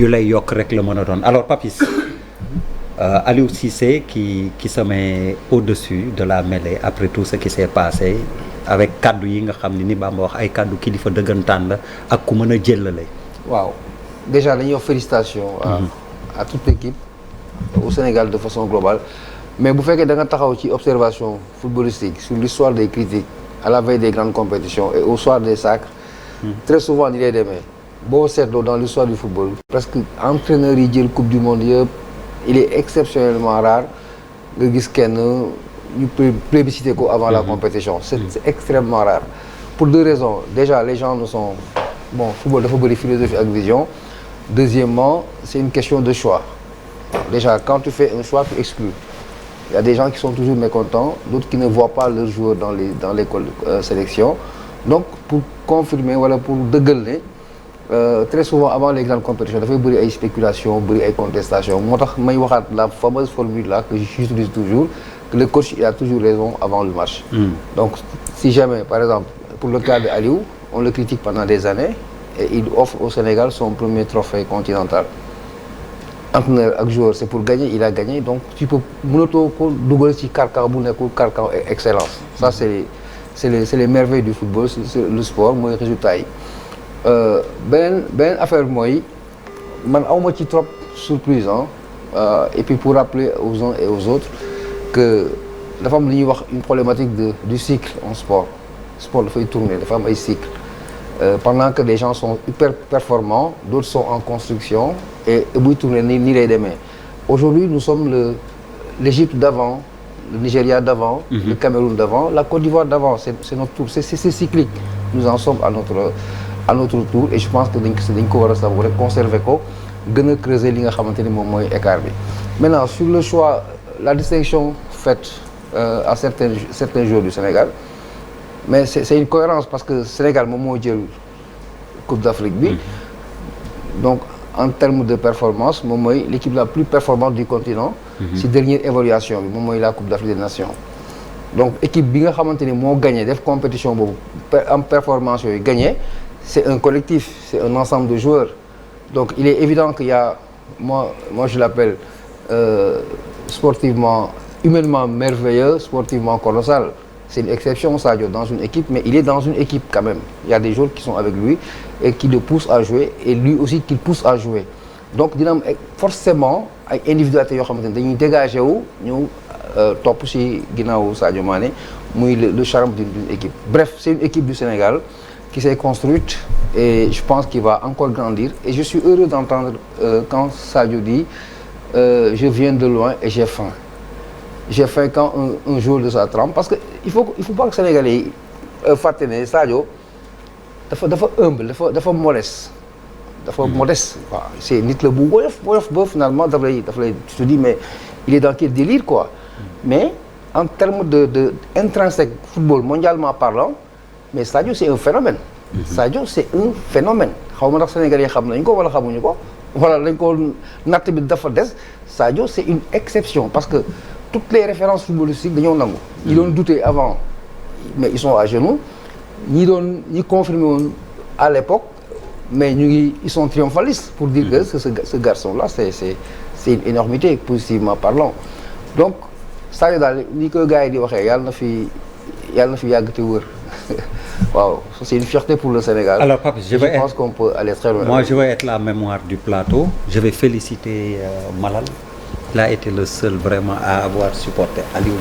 yu lay yokk rek la mën a doon alors Papis Aliou Cissé qui se met au-dessus de la mêlée après tout ce qui s'est passé avec kaddu yi nga xam ni Bamba wax ay kaddu kilifa dëggantaan la ak ku mën a jëllale. waaw déjà dañuy wax félicitations à toute l'équipe au Sénégal de façon globale mais bu fekkee da nga taxaw ci observation footballistique sur l'histoire des critiques à la veille des grandes compétitions et au soir des sacres très souvent ni lay demee boo seetloo dans l'histoire du football presque entraîneurs yi jël coupe du monde yëpp il est exceptionnellement rare nga gis kenn ñu plébiscité ko avant la compétition c'est extrêmement rare pour deux raisons déjà les gens ne sont bon football dafa bëri philosophie ak vision deuxièmement c'est une question de choix déjà quand tu fais un choix tu exclus il y a des gens qui sont toujours mécontents d'autres qui ne voient pas leurs joueurs dans les sélections donc pour confirmer wala pour dëggal ne très souvent avant les grandes compétitions dafay bëri ay spéculations bëri ay contestations moo tax may waxaat la fameuse formule là que j'utilise toujours que le coach il a toujours raison avant le match donc si jamais par exemple pour le cas de Aliou on le critique pendant des années et il offre au Sénégal son premier trophée continental entraîneur ak joueur c'est pour gagner il a gagné donc tu peux mënatoo ko dugal ci carcan bu nekkul carcan excellence ça c'est les merveilles du football c'est le sport mooy résultat yi beneen affaire mooy man awma ci trop surprise et puis pour rappeler aux uns et aux autres que dafa am li ñuy wax une problématique du cycle en sport dafay tourner dafa am ay cycle pendant que les gens sont hyper performants d'autres sont en construction et buy tourner nii lay demee aujourd'hui nous sommes l'Égypte d'avant le Nigeria d'avant le Cameroun d'avant la Côte d'Ivoire d'avant c'est notre tour c'est cyclique nous en sommes à notre tour et je pense que dañ ko war a savourer conserver ko gën a creuser li nga xamante ni moom mooy écart bi maintenant sur le choix la distinction faite à certains joueurs du Sénégal mais c'est une cohérence parce que Sénégal moom moo jël Coupe d'Afrique bi donc en termes de performance moom mooy l'équipe la plus performante du continent si dernière évaluation bi moom mooy la Coupe d'Afrique des Nations donc équipe bi nga xamante ni moo gagné def compétition boobu am performance yooyu gagné c'est un collectif c'est un ensemble de joueurs donc il est évident qu'il y a moi je l'appelle sportivement humainement merveilleux sportivement colossal c'est une exception Sadio dans une équipe mais il est dans une équipe quand même il y a des joueurs qui sont avec lui et qui le poussent à jouer et lui aussi qui le pousse à jouer donc dina am forcément ay individualités yoo xamante ne dañuy dégager wu ñëw topp ci ginnaawu Sadio Mané muy le charme d'une équipe bref c'est une équipe du Sénégal qui s'est construite et je pense qu'il va encore grandir et je suis heureux d'entendre quand Sadio dit je viens de loin et j'ai faim quand un joueur de sa trempe parce que il faut pas que Sénégalais yi fàtte ne Sadio dafa humble dafa modeste waaw c'est nit la bu woyof ba finalement daf lay tu te dis mais il est dans quel délire quoi mais en termes de intrinsèque football mondialement parlant mais Sadio c'est un phénomène Sadio c'est un phénomène xaw ma ndax Sénégalais xam nañu ko wala xamuñu ko wala lañ ko natt bi dafa des Sadio c'est une exception parce que toutes les références footballistiques dañoo nangu ñi doon douter avant mais ils sont à genoux ñi confirmé woon à l'époque mais ils sont triomphalistes pour dire que ce garçon-là c'est une énormité positivement parlant donc Sadio daal ni ko gars yi di waxee yàlla na fi yàgg te wër waaw c'est une fierté pour le Sénégal. Alors Papis, je pense qu'on peut aller très loin. Moi je vais être la mémoire du plateau. Je vais féliciter Malal. Il a été le seul vraiment à avoir supporté Aliou.